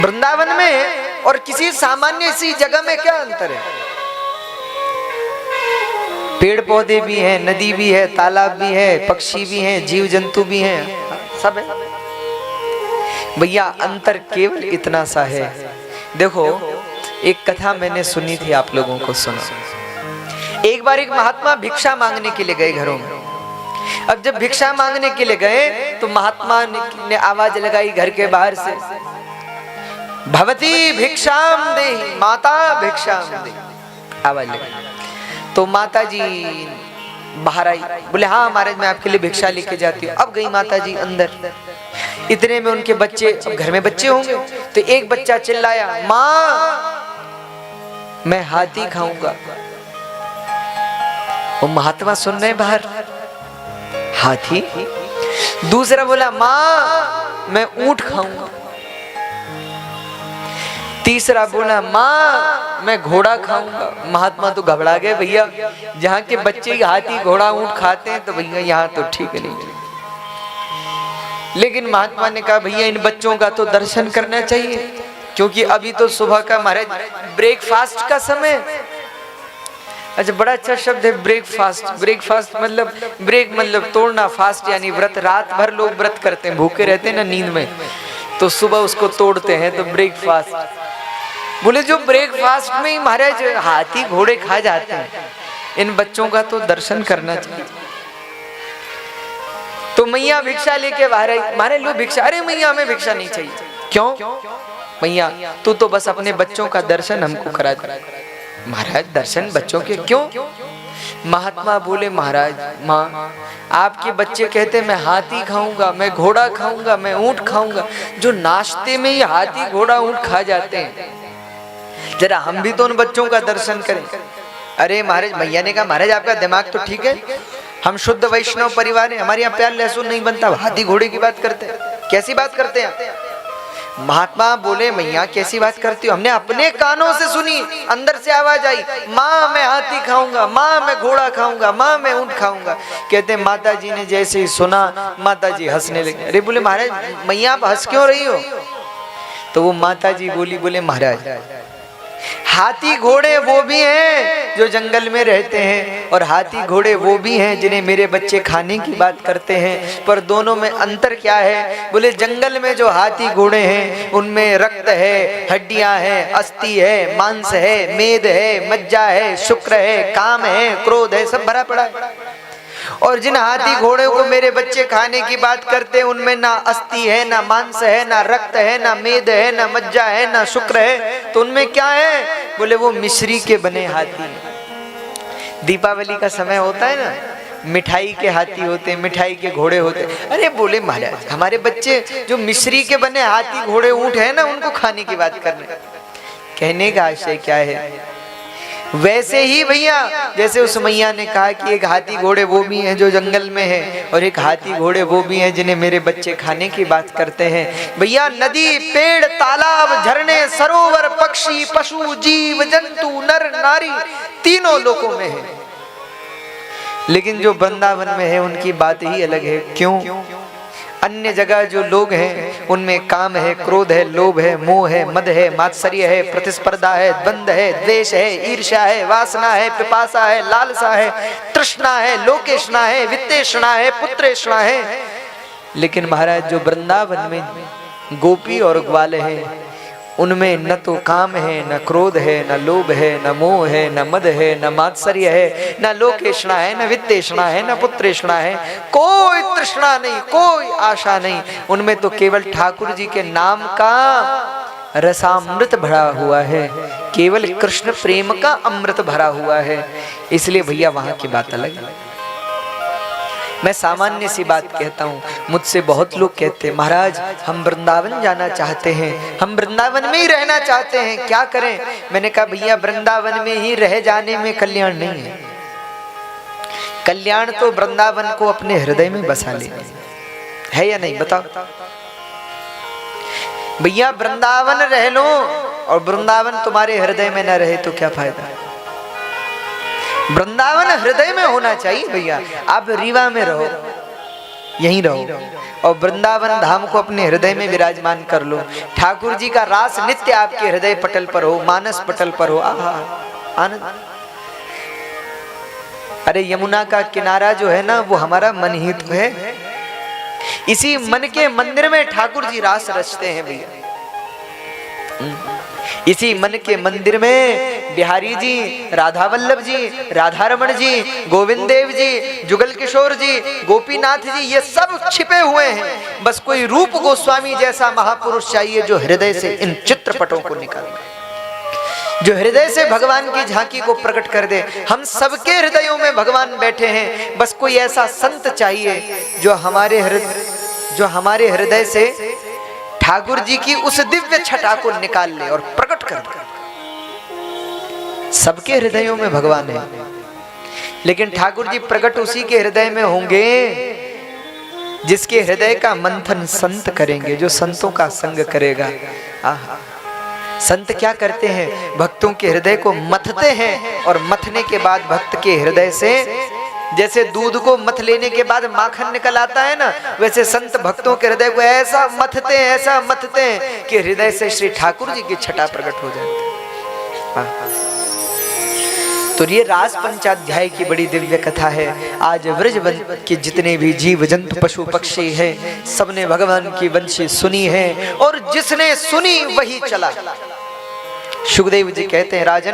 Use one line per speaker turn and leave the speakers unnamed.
वृंदावन में और किसी सामान्य सी जगह में क्या अंतर है? पेड़ पौधे भी हैं, नदी भी है, तालाब भी है, पक्षी भी हैं, जीव जंतु भी हैं, सब है भैया। अंतर केवल इतना सा है। देखो, एक कथा मैंने सुनी थी, आप लोगों को सुना। एक बार एक महात्मा भिक्षा मांगने के लिए गए घरों में। अब जब भिक्षा मांगने के लिए गए तो महात्मा ने आवाज लगाई घर के बाहर से, भवती भिक्षाम देहि, माता भिक्षाम देहि, आवाज लगाई। तो माता जी बाहर आई, बोले हाँ महाराज मैं आपके लिए भिक्षा लेके जाती हूँ। अब गई माता जी अंदर, इतने में उनके बच्चे, अब घर में बच्चे होंगे, तो एक बच्चा चिल्लाया, माँ मैं हाथी खाऊंगा। वो महात्मा सुन रहे बाहर, हाथी। दूसरा बोला, माँ मैं ऊंट खाऊंगा। तीसरा बोला, माँ मैं घोड़ा खाऊंगा। महात्मा तो घबरा गए, भैया जहाँ के बच्चे हाथी घोड़ा ऊंट खाते हैं तो भैया यहाँ तो ठीक नहीं। लेकिन महात्मा ने कहा, भैया इन बच्चों का तो दर्शन करना चाहिए, क्योंकि अभी तो सुबह का महाराज ब्रेकफास्ट का समय। अच्छा, बड़ा अच्छा शब्द है ब्रेकफास्ट। ब्रेकफास्ट मतलब ब्रेक मतलब तोड़ना, फास्ट यानी व्रत। रात भर लोग व्रत करते हैं, भूखे रहते हैं ना नींद में, तो सुबह उसको तोड़ते हैं, तो ब्रेकफास्ट। बोले जो ब्रेकफास्ट में ही महाराज हाथी घोड़े खा जाते हैं, इन बच्चों का तो दर्शन करना चाहिए। तो मैया भिक्षा लेके बाहर आई, मारे लो भिक्षा। अरे मैया हमें भिक्षा नहीं चाहिए। क्यों? मैया तू तो बस अपने बच्चों का दर्शन हमको करा दे। महाराज दर्शन बच्चों के क्यों? महात्मा बोले, महाराज माँ आपके बच्चे कहते मैं हाथी खाऊंगा, मैं घोड़ा खाऊंगा, मैं ऊंट खाऊंगा। जो नाश्ते में ही हाथी घोड़ा ऊंट खा जाते हैं, जरा हम भी तो उन बच्चों का दर्शन करें। अरे महाराज, मैया ने कहा, महाराज आपका दिमाग तो ठीक है, हम शुद्ध वैष्णव परिवार हैं, हमारे यहाँ प्याज लहसुन नहीं बनता, हाथी घोड़े की बात करते हैं, कैसी बात करते हैं? महात्मा बोले, मैया कैसी बात करती हो? हमने अपने कानों से सुनी, अंदर से आवाज आई, माँ मैं हाथी खाऊंगा, माँ मैं घोड़ा खाऊंगा, माँ मैं ऊंट खाऊंगा। कहते माता जी ने जैसे ही सुना, माता जी हंसने लगे। अरे बोले, महाराज मैया आप हंस क्यों रही हो? तो वो माता जी बोले, महाराज हाथी घोड़े वो भी हैं जो जंगल में रहते हैं, और हाथी घोड़े वो भी हैं जिन्हें मेरे बच्चे खाने की बात करते हैं, पर दोनों में अंतर क्या है? बोले जंगल में जो हाथी घोड़े हैं उनमें रक्त है, हड्डियां हैं, अस्थि है, मांस है, मेद है, मज्जा है, शुक्र है, काम है, क्रोध है, सब भरा पड़ा है। और जिन हाथी घोड़े को मेरे बच्चे खाने की बात करते हैं उनमें ना अस्थि है, ना मांस है, ना रक्त है, ना मेद है, ना मज्जा है, ना शुक्र है, तो उनमें क्या है? बोले वो मिश्री के बने हाथी। दीपावली का समय होता है ना, मिठाई के हाथी होते हैं, मिठाई के घोड़े होते हैं। अरे बोले महाराज हमारे बच्चे जो मिश्री के बने हाथी घोड़े ऊंट है ना, उनको खाने की बात करने। कहने का आशय क्या है? वैसे ही भैया जैसे उस मैया ने कहा कि एक हाथी घोड़े वो भी हैं जो जंगल में है, और एक हाथी घोड़े वो भी हैं जिन्हें मेरे बच्चे खाने की बात करते हैं। भैया नदी, पेड़, तालाब, झरने, सरोवर, पक्षी, पशु, जीव जंतु, नर नारी, तीनों लोकों में है, लेकिन जो वृंदावन में है उनकी बात ही अलग है। क्यों? अन्य जगह जो लोग हैं उनमें काम है, क्रोध है, लोभ है, मोह है, मद है, मात्सर्य है, प्रतिस्पर्धा है, द्वंद्व है, द्वेष है, ईर्ष्या है, वासना है, पिपासा है, लालसा है, तृष्णा है, लोकेष्णा है, वित्तेष्णा है, पुत्रेष्णा है। लेकिन महाराज जो वृंदावन में गोपी और ग्वाल हैं उनमें न तो काम है, न क्रोध है, न लोभ है, न मोह है, न मद है, न मात्सर्य है, न लोकेष्णा है, न वित्तेष्णा है, न पुत्रेष्णा है, कोई तृष्णा नहीं, कोई आशा नहीं। उनमें तो केवल ठाकुर जी के नाम का रसामृत भरा हुआ है, केवल कृष्ण प्रेम का अमृत भरा हुआ है। इसलिए भैया वहां की बात अलग है। मैं सामान्य सी बात कहता हूँ, मुझसे बहुत लोग कहते हैं महाराज हम वृंदावन जाना चाहते हैं, हम वृंदावन में ही रहना चाहते हैं, क्या करें? मैंने कहा भैया वृंदावन में ही रह जाने में कल्याण नहीं है। कल्याण तो वृंदावन को अपने हृदय में बसा लेना है या नहीं? बताओ भैया, वृंदावन रह लो और वृंदावन तुम्हारे हृदय में न रहे तो क्या फायदा? वृंदावन हृदय में होना चाहिए भैया। आप रीवा में रहो यहीं रहो और वृंदावन धाम को अपने हृदय में विराजमान कर लो। ठाकुर जी का रास नित्य आपके हृदय पटल पर हो, मानस पटल पर हो। आहा आनंद। अरे यमुना का किनारा जो है ना, वो हमारा मन ही तो है। इसी मन के मंदिर में ठाकुर जी रास रचते हैं भैया। इसी मन के मंदिर में बिहारी जी, राधा वल्लभ जी, राधा रमण जी, गोविंद देव जी, जुगल किशोर जी, गोपीनाथ जी, ये सब छिपे हुए हैं। बस कोई रूप गोस्वामी जैसा महापुरुष चाहिए जो हृदय से इन चित्रपटों को निकाले, जो हृदय से भगवान की झांकी को प्रकट कर दे। हम सबके हृदयों में भगवान बैठे हैं, बस कोई ऐसा संत चाहिए जो हमारे हृदय से ठाकुर जी की उस दिव्य छटा को निकाल ले और प्रकट कर दे। सबके हृदयों में भगवान है, लेकिन ठाकुर जी प्रकट उसी के हृदय में होंगे जिसके हृदय का मंथन संत करेंगे, जो संतों का संग करेगा। आहा, संत क्या करते हैं? भक्तों के हृदय को मथते हैं और मथने के बाद भक्त के हृदय से, जैसे दूध को मथ लेने के बाद माखन निकल आता है ना, वैसे संत भक्तों के हृदय को ऐसा मथते हैं, ऐसा मथते हैं कि हृदय से श्री ठाकुर जी की छटा प्रकट हो जाती है। तो ये रास पंचाध्याय की बड़ी दिव्य कथा है। आज व्रज के जितने भी जीव जंतु पशु पक्षी हैं, सबने भगवान की वंशी सुनी है और जिसने सुनी वही चला। सुखदेव जी कहते हैं, राजन